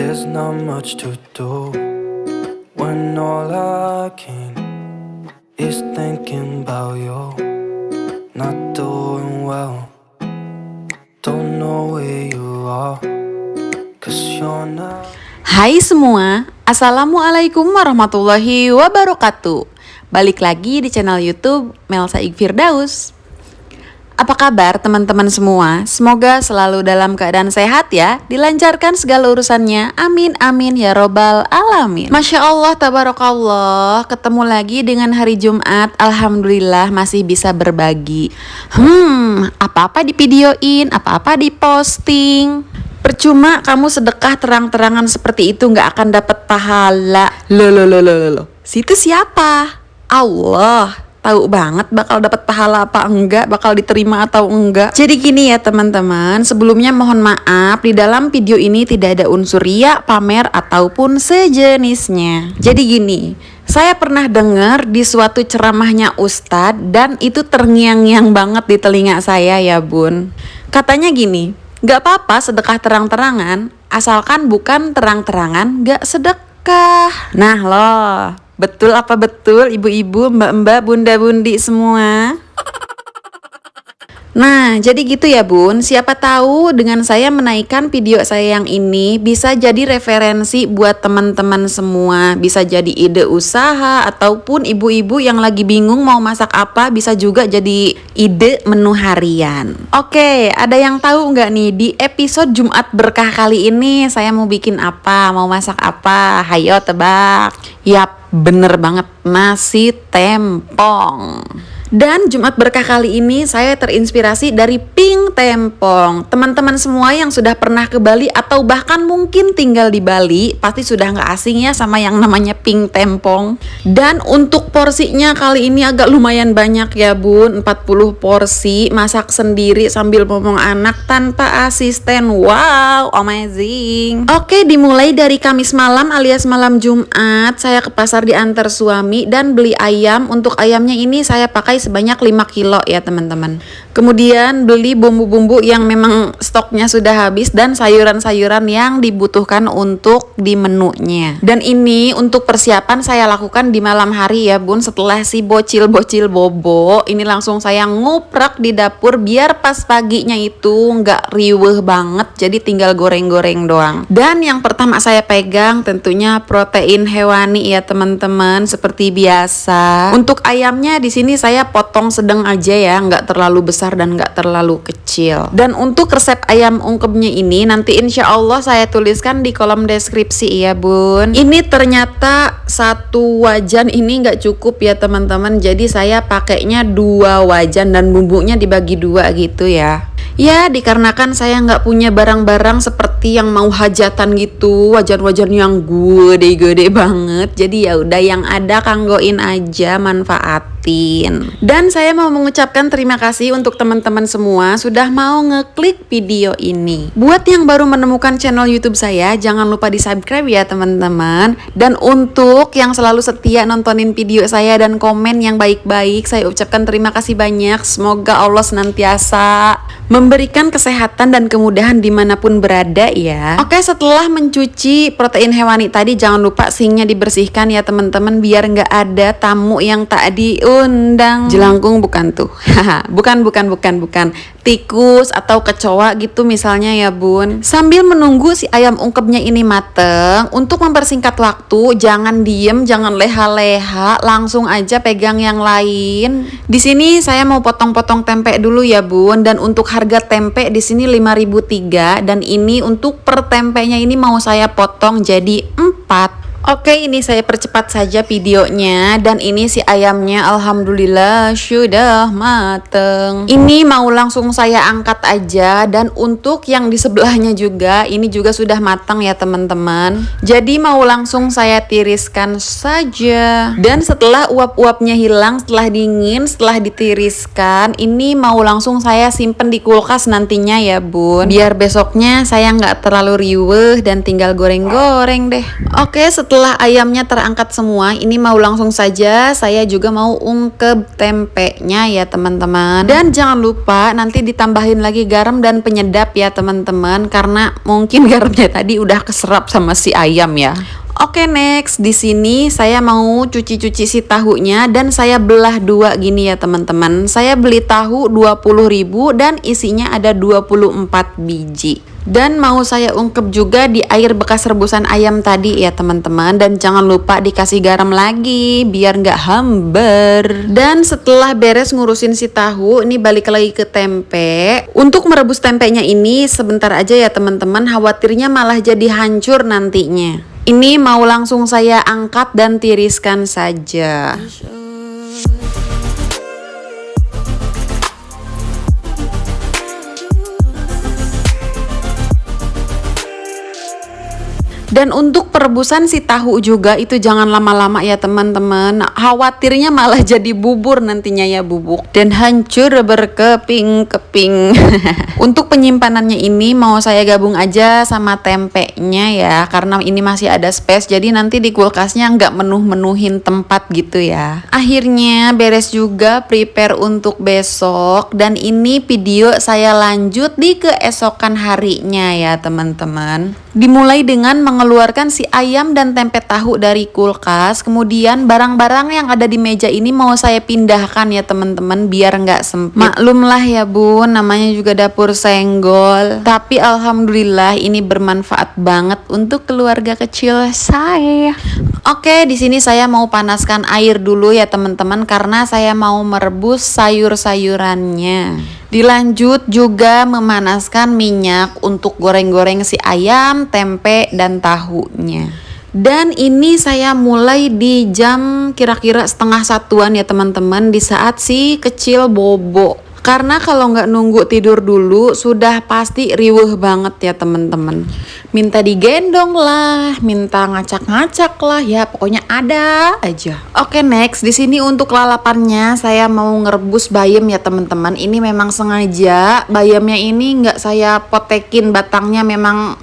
There's not much to do when all I can is thinking about you. Not doing well, don't know where you are, 'cause you're not. Hai semua, Assalamualaikum warahmatullahi wabarakatuh. Balik lagi di channel YouTube Melsa Ig Firdaus. Apa kabar teman-teman semua? Semoga selalu dalam keadaan sehat ya, dilancarkan segala urusannya. Amin amin ya robbal alamin. Masya Allah, tabarakallah, ketemu lagi dengan hari Jumat. Alhamdulillah masih bisa berbagi. Apa-apa divideoin, apa-apa diposting. Percuma kamu sedekah terang-terangan seperti itu nggak akan dapat pahala. Loh. Situ siapa? Allah tahu banget bakal dapat pahala apa enggak, bakal diterima atau enggak. Jadi gini ya teman-teman, sebelumnya mohon maaf, di dalam video ini tidak ada unsur riya, pamer ataupun sejenisnya. Jadi gini, saya pernah dengar di suatu ceramahnya Ustadz dan itu terngiang-ngiang banget di telinga saya ya bun. Katanya gini, gak apa-apa sedekah terang-terangan, asalkan bukan terang-terangan gak sedekah. Nah loh, betul apa betul ibu-ibu, mbak-mbak, bunda-bundi semua? Nah, jadi gitu ya bun, siapa tahu dengan saya menaikkan video saya yang ini bisa jadi referensi buat teman-teman semua. Bisa jadi ide usaha ataupun ibu-ibu yang lagi bingung mau masak apa bisa juga jadi ide menu harian. Oke, ada yang tahu nggak nih di episode Jumat Berkah kali ini saya mau bikin apa, mau masak apa? Hayo tebak. Yap, bener banget, nasi tempong. Dan Jumat Berkah kali ini saya terinspirasi dari pink tempong. Teman-teman semua yang sudah pernah ke Bali atau bahkan mungkin tinggal di Bali pasti sudah nggak asing ya sama yang namanya pink tempong. Dan untuk porsinya kali ini agak lumayan banyak ya bun, 40 porsi, masak sendiri sambil ngomong anak tanpa asisten. Wow, amazing. Oke, dimulai dari Kamis malam alias malam Jumat, saya ke pasar diantar suami dan beli ayam. Untuk ayamnya ini saya pakai sebanyak 5 kilo ya teman-teman. Kemudian beli bumbu-bumbu yang memang stoknya sudah habis dan sayuran-sayuran yang dibutuhkan untuk di menunya. Dan ini untuk persiapan saya lakukan di malam hari ya bun, setelah si bocil-bocil bobo. Ini langsung saya nguprak di dapur biar pas paginya itu nggak riweh banget, jadi tinggal goreng-goreng doang. Dan yang pertama saya pegang tentunya protein hewani ya teman-teman, seperti biasa. Untuk ayamnya di sini saya potong sedang aja ya, nggak terlalu besar dan nggak terlalu kecil. Dan untuk resep ayam ungkepnya ini nanti insya Allah saya tuliskan di kolom deskripsi ya bun. Ini ternyata satu wajan ini nggak cukup ya teman-teman, jadi saya pakainya 2 wajan dan bumbunya dibagi 2 gitu ya. Ya dikarenakan saya nggak punya barang-barang seperti yang mau hajatan gitu, wajan-wajan yang gede-gede banget. Jadi ya udah yang ada kanggoin aja, manfaatin. Dan saya mau mengucapkan terima kasih untuk teman-teman semua sudah mau ngeklik video ini. Buat yang baru menemukan channel YouTube saya, jangan lupa di-subscribe ya teman-teman. Dan untuk yang selalu setia nontonin video saya dan komen yang baik-baik, saya ucapkan terima kasih banyak. Semoga Allah senantiasa memberikan kesehatan dan kemudahan dimanapun berada ya. Oke, setelah mencuci protein hewani tadi, jangan lupa sinknya dibersihkan ya teman-teman, biar nggak ada tamu yang tak diundang. Jelangkung bukan tuh. bukan. Tikus atau kecoa gitu misalnya ya bun. Sambil menunggu si ayam ungkepnya ini mateng, untuk mempersingkat waktu, jangan diem, jangan leha-leha, langsung aja pegang yang lain. Di sini saya mau potong-potong tempe dulu ya bun, dan untuk harga tempe di sini 5.003 dan ini untuk per tempenya ini mau saya potong jadi 4. Oke, ini saya percepat saja videonya. Dan ini si ayamnya alhamdulillah sudah mateng. Ini mau langsung saya angkat aja. Dan untuk yang di sebelahnya juga, ini juga sudah matang ya teman-teman. Jadi mau langsung saya tiriskan saja. Dan setelah uap-uapnya hilang, setelah dingin, setelah ditiriskan, ini mau langsung saya simpen di kulkas nantinya ya bun, biar besoknya saya nggak terlalu riweh dan tinggal goreng-goreng deh. Oke, setelah setelah ayamnya terangkat semua, ini mau langsung saja saya juga mau ungkep tempenya ya teman-teman. Dan jangan lupa nanti ditambahin lagi garam dan penyedap ya teman-teman, karena mungkin garamnya tadi udah keserap sama si ayam ya. Oke, next di sini saya mau cuci-cuci si tahunya dan saya belah dua gini ya teman-teman. Saya beli tahu 20.000 dan isinya ada 24 biji. Dan mau saya ungkep juga di air bekas rebusan ayam tadi ya teman-teman. Dan jangan lupa dikasih garam lagi biar nggak hambar. Dan setelah beres ngurusin si tahu, ini balik lagi ke tempe. Untuk merebus tempenya ini sebentar aja ya teman-teman, khawatirnya malah jadi hancur nantinya. Ini mau langsung saya angkat dan tiriskan saja. Dan untuk perebusan si tahu juga itu jangan lama-lama ya teman-teman. Khawatirnya malah jadi bubur nantinya ya, bubuk dan hancur berkeping-keping. Untuk penyimpanannya ini mau saya gabung aja sama tempenya ya, karena ini masih ada space, jadi nanti di kulkasnya nggak menuhin tempat gitu ya. Akhirnya beres juga prepare untuk besok, dan ini video saya lanjut di keesokan harinya ya teman-teman. Dimulai dengan mengeluarkan si ayam dan tempe tahu dari kulkas. Kemudian barang-barang yang ada di meja ini mau saya pindahkan ya teman-teman biar nggak sempit. Maklum lah ya bun, namanya juga dapur senggol. Tapi alhamdulillah ini bermanfaat banget untuk keluarga kecil saya. Oke, di sini saya mau panaskan air dulu ya teman-teman, karena saya mau merebus sayur-sayurannya. Dilanjut juga memanaskan minyak untuk goreng-goreng si ayam, tempe, dan tahunya. Dan ini saya mulai di jam kira-kira 12:30 ya teman-teman, di saat si kecil bobo. Karena kalau nggak nunggu tidur dulu sudah pasti riweuh banget ya teman-teman. Minta digendong lah, minta ngacak-ngacak lah, ya pokoknya ada aja. Oke, next di sini untuk lalapannya saya mau ngerebus bayam ya teman-teman. Ini memang sengaja bayamnya ini nggak saya potekin batangnya, memang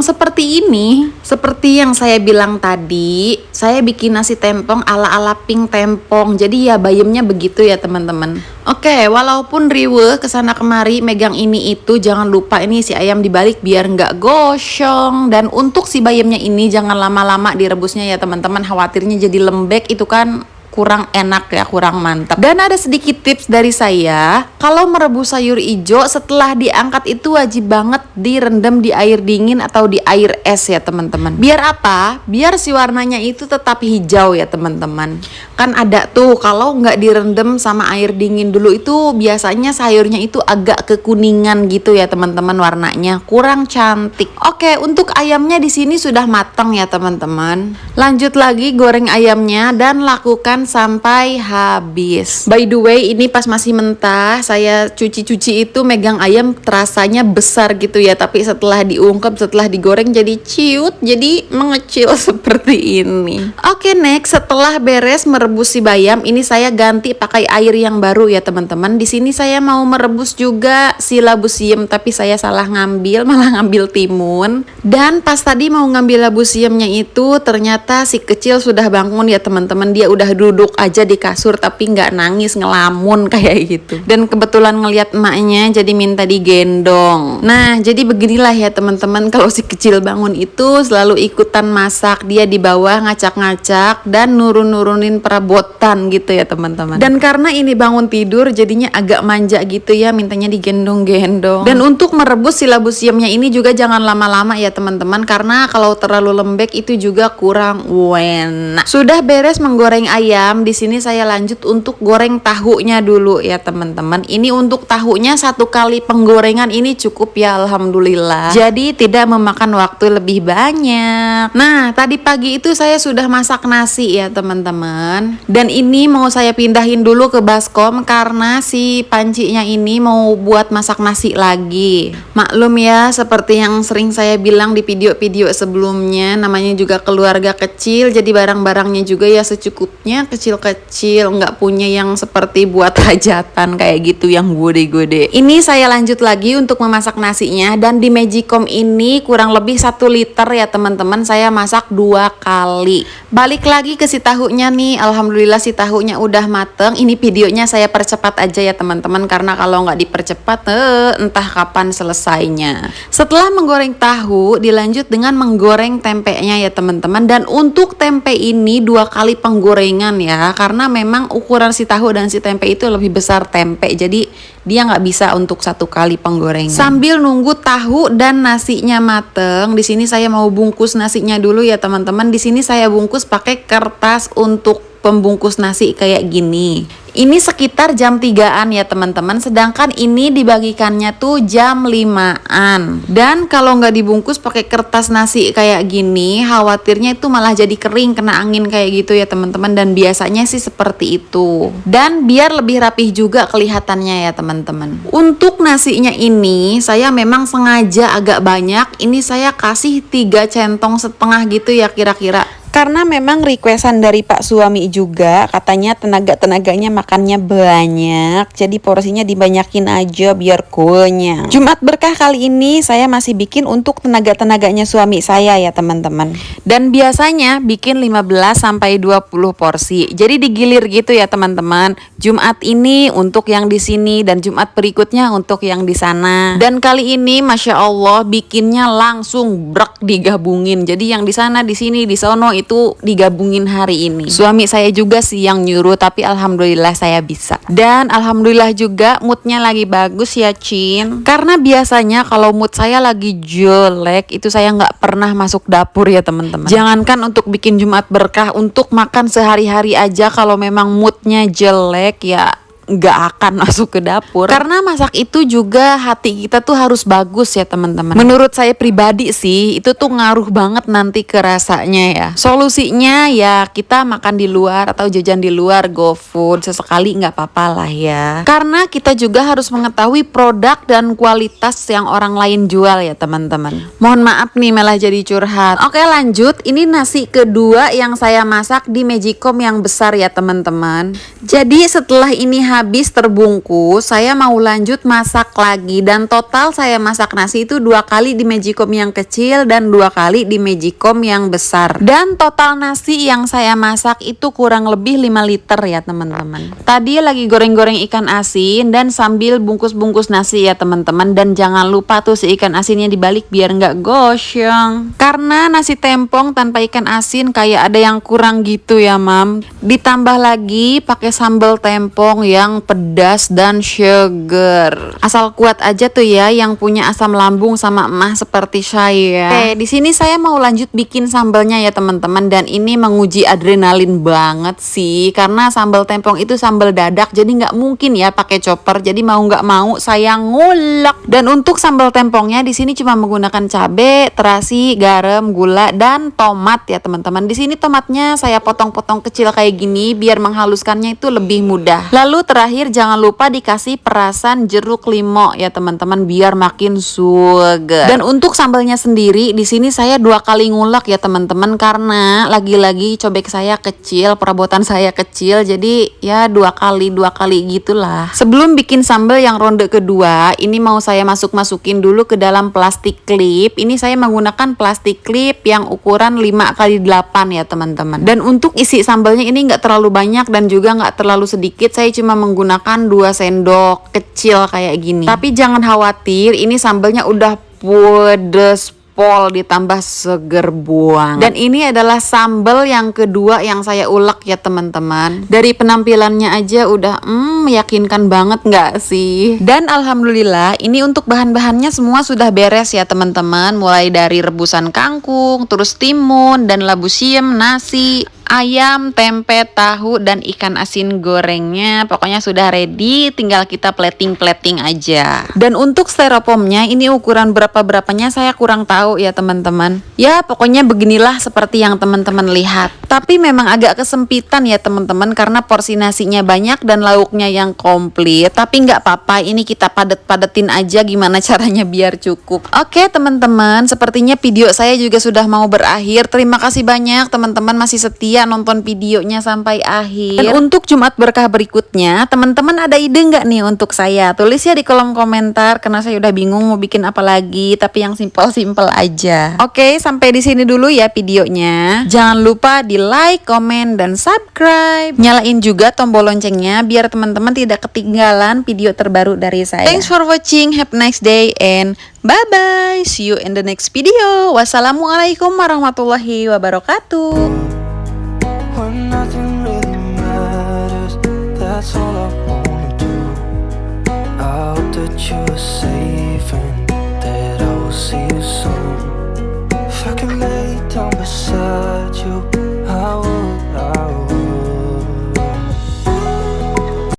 seperti ini. Seperti yang saya bilang tadi, saya bikin nasi tempong ala-ala pink tempong. Jadi ya bayamnya begitu ya teman-teman. Oke, walaupun riweuh kesana kemari megang ini itu, jangan lupa ini si ayam dibalik biar nggak gosong. Dan untuk si bayamnya ini jangan lama-lama direbusnya ya teman-teman, khawatirnya jadi lembek, itu kan kurang enak ya, kurang mantap. Dan ada sedikit tips dari saya, kalau merebus sayur ijo setelah diangkat itu wajib banget direndam di air dingin atau di air es ya teman-teman. Biar apa? Biar si warnanya itu tetap hijau ya teman-teman. Kan ada tuh kalau nggak direndam sama air dingin dulu itu biasanya sayurnya itu agak kekuningan gitu ya teman-teman, warnanya kurang cantik. Oke, untuk ayamnya di sini sudah matang ya teman-teman. Lanjut lagi goreng ayamnya dan lakukan sampai habis. By the way, ini pas masih mentah saya cuci-cuci itu megang ayam terasanya besar gitu ya, tapi setelah diungkep, setelah digoreng jadi ciut, jadi mengecil seperti ini. Oke, next setelah beres merebus si bayam, ini saya ganti pakai air yang baru ya teman-teman. Di sini saya mau merebus juga si labu siam, tapi saya salah ngambil, malah ngambil timun. Dan pas tadi mau ngambil labu siamnya itu ternyata si kecil sudah bangun ya teman-teman. Dia udah duduk aja di kasur tapi nggak nangis, ngelamun kayak gitu. Dan kebetulan ngelihat emaknya jadi minta digendong. Nah, jadi beginilah ya teman-teman, kalau si kecil bangun itu selalu ikutan masak. Dia di bawah ngacak-ngacak dan nurunin perabotan gitu ya teman-teman. Dan karena ini bangun tidur jadinya agak manja gitu ya, mintanya digendong-gendong. Dan untuk merebus si labu siamnya ini juga jangan lama-lama ya teman-teman, karena kalau terlalu lembek itu juga kurang enak. Sudah beres menggoreng ayam, di sini saya lanjut untuk goreng tahunya dulu ya teman-teman. Ini untuk tahunya 1 kali penggorengan ini cukup ya alhamdulillah. Jadi tidak memakan waktu lebih banyak. Nah, tadi pagi itu saya sudah masak nasi ya teman-teman. Dan ini mau saya pindahin dulu ke baskom karena si pancinya ini mau buat masak nasi lagi. Maklum ya, seperti yang sering saya bilang di video-video sebelumnya, namanya juga keluarga kecil, jadi barang-barangnya juga ya secukupnya. kecil-kecil, nggak punya yang seperti buat hajatan kayak gitu yang gede-gede. Ini saya lanjut lagi untuk memasak nasinya, dan di Magicom ini kurang lebih 1 liter ya teman-teman, saya masak 2 kali. Balik lagi ke si tahunya nih, alhamdulillah si tahunya udah mateng. Ini videonya saya percepat aja ya teman-teman, karena kalau nggak dipercepat entah kapan selesainya. Setelah menggoreng tahu, dilanjut dengan menggoreng tempenya ya teman-teman. Dan untuk tempe ini 2 kali penggorengan ya, karena memang ukuran si tahu dan si tempe itu lebih besar tempe, jadi dia nggak bisa untuk 1 kali penggorengan. Sambil nunggu tahu dan nasinya mateng, di sini saya mau bungkus nasinya dulu ya teman-teman. Di sini saya bungkus pakai kertas untuk pembungkus nasi kayak gini. Ini sekitar jam 3-an ya teman-teman, sedangkan ini dibagikannya tuh jam 5-an. Dan kalau nggak dibungkus pakai kertas nasi kayak gini, khawatirnya itu malah jadi kering, kena angin kayak gitu ya teman-teman. Dan biasanya sih seperti itu. Dan biar lebih rapih juga kelihatannya ya teman-teman. Untuk nasinya ini saya memang sengaja agak banyak. Ini saya kasih 3,5 centong gitu ya kira-kira. Karena memang requestan dari Pak suami juga, katanya tenaga-tenaganya makannya banyak, jadi porsinya dibanyakin aja biar kenyang. Jumat berkah kali ini saya masih bikin untuk tenaga-tenaganya suami saya ya teman-teman. Dan biasanya bikin 15-20 porsi. Jadi digilir gitu ya teman-teman. Jumat ini untuk yang di sini dan Jumat berikutnya untuk yang di sana. Dan kali ini Masya Allah bikinnya langsung brek digabungin. Jadi yang di sana, di sini, di sono itu digabungin hari ini. Suami saya juga sih yang nyuruh, tapi alhamdulillah saya bisa. Dan alhamdulillah juga moodnya lagi bagus ya Cin. Karena biasanya kalau mood saya lagi jelek itu saya nggak pernah masuk dapur ya teman-teman. Jangankan untuk bikin Jumat berkah, untuk makan sehari-hari aja kalau memang moodnya jelek ya nggak akan masuk ke dapur. Karena masak itu juga hati kita tuh harus bagus ya teman-teman. Menurut saya pribadi sih itu tuh ngaruh banget nanti ke rasanya ya. Solusinya ya kita makan di luar atau jajan di luar, GoFood sesekali nggak apa-apa lah ya. Karena kita juga harus mengetahui produk dan kualitas yang orang lain jual ya teman-teman. Mohon maaf nih malah jadi curhat. Oke lanjut, ini nasi kedua yang saya masak di Magicom yang besar ya teman-teman. Jadi setelah ini habis terbungkus, saya mau lanjut masak lagi. Dan total saya masak nasi itu 2 kali di Magicom yang kecil dan 2 kali di Magicom yang besar. Dan total nasi yang saya masak itu kurang lebih 5 liter ya teman-teman. Tadi lagi goreng-goreng ikan asin dan sambil bungkus-bungkus nasi ya teman-teman. Dan jangan lupa tuh si ikan asinnya dibalik biar nggak gosong. Karena nasi tempong tanpa ikan asin kayak ada yang kurang gitu ya mam. Ditambah lagi pakai sambal tempong yang pedas dan sugar. Asal kuat aja tuh ya yang punya asam lambung sama emah seperti saya. Oke, di sini saya mau lanjut bikin sambalnya ya teman-teman, dan ini menguji adrenalin banget sih karena sambal tempong itu sambal dadak, jadi nggak mungkin ya pakai chopper. Jadi mau nggak mau saya ngulek. Dan untuk sambal tempongnya di sini cuma menggunakan cabai, terasi, garam, gula dan tomat ya teman-teman. Di sini tomatnya saya potong-potong kecil kayak gini biar menghaluskannya itu lebih mudah. Lalu terakhir jangan lupa dikasih perasan jeruk limau ya teman-teman biar makin segar. Dan untuk sambalnya sendiri di sini saya 2 kali ngulek ya teman-teman, karena lagi-lagi cobek saya kecil, perabotan saya kecil, jadi ya 2 kali gitulah. Sebelum bikin sambal yang ronde kedua, ini mau saya masukin dulu ke dalam plastik klip. Ini saya menggunakan plastik klip yang ukuran 5x8 ya teman-teman. Dan untuk isi sambalnya ini nggak terlalu banyak dan juga nggak terlalu sedikit. Saya cuma menggunakan 2 sendok kecil kayak gini. Tapi jangan khawatir, ini sambalnya udah pedes pol ditambah seger buang. Dan ini adalah sambal yang kedua yang saya ulek ya teman-teman. Dari penampilannya aja udah meyakinkan banget nggak sih? Dan alhamdulillah ini untuk bahan-bahannya semua sudah beres ya teman-teman. Mulai dari rebusan kangkung, terus timun dan labu siam, nasi, ayam, tempe, tahu, dan ikan asin gorengnya. Pokoknya sudah ready, tinggal kita plating-plating aja. Dan untuk styrofoamnya ini ukuran berapa-berapanya saya kurang tahu ya teman-teman. Ya pokoknya beginilah seperti yang teman-teman lihat. Tapi memang agak kesempitan ya teman-teman karena porsi nasinya banyak dan lauknya yang komplit. Tapi nggak apa-apa, ini kita padet-padetin aja gimana caranya biar cukup. Oke teman-teman, sepertinya video saya juga sudah mau berakhir. Terima kasih banyak teman-teman masih setia ya nonton videonya sampai akhir. Dan untuk Jumat Berkah berikutnya, teman-teman ada ide nggak nih untuk saya? Tulis ya di kolom komentar, karena saya udah bingung mau bikin apa lagi, tapi yang simpel-simpel aja. Oke, sampai di sini dulu ya videonya. Jangan lupa di like, komen, dan subscribe. Nyalain juga tombol loncengnya biar teman-teman tidak ketinggalan video terbaru dari saya. Thanks for watching, have a nice day, and bye-bye. See you in the next video. Wassalamualaikum warahmatullahi wabarakatuh. When nothing really matters, that's all I wanna do. I hope that you're safe and that I will see you soon. If I can lay down beside you, I will.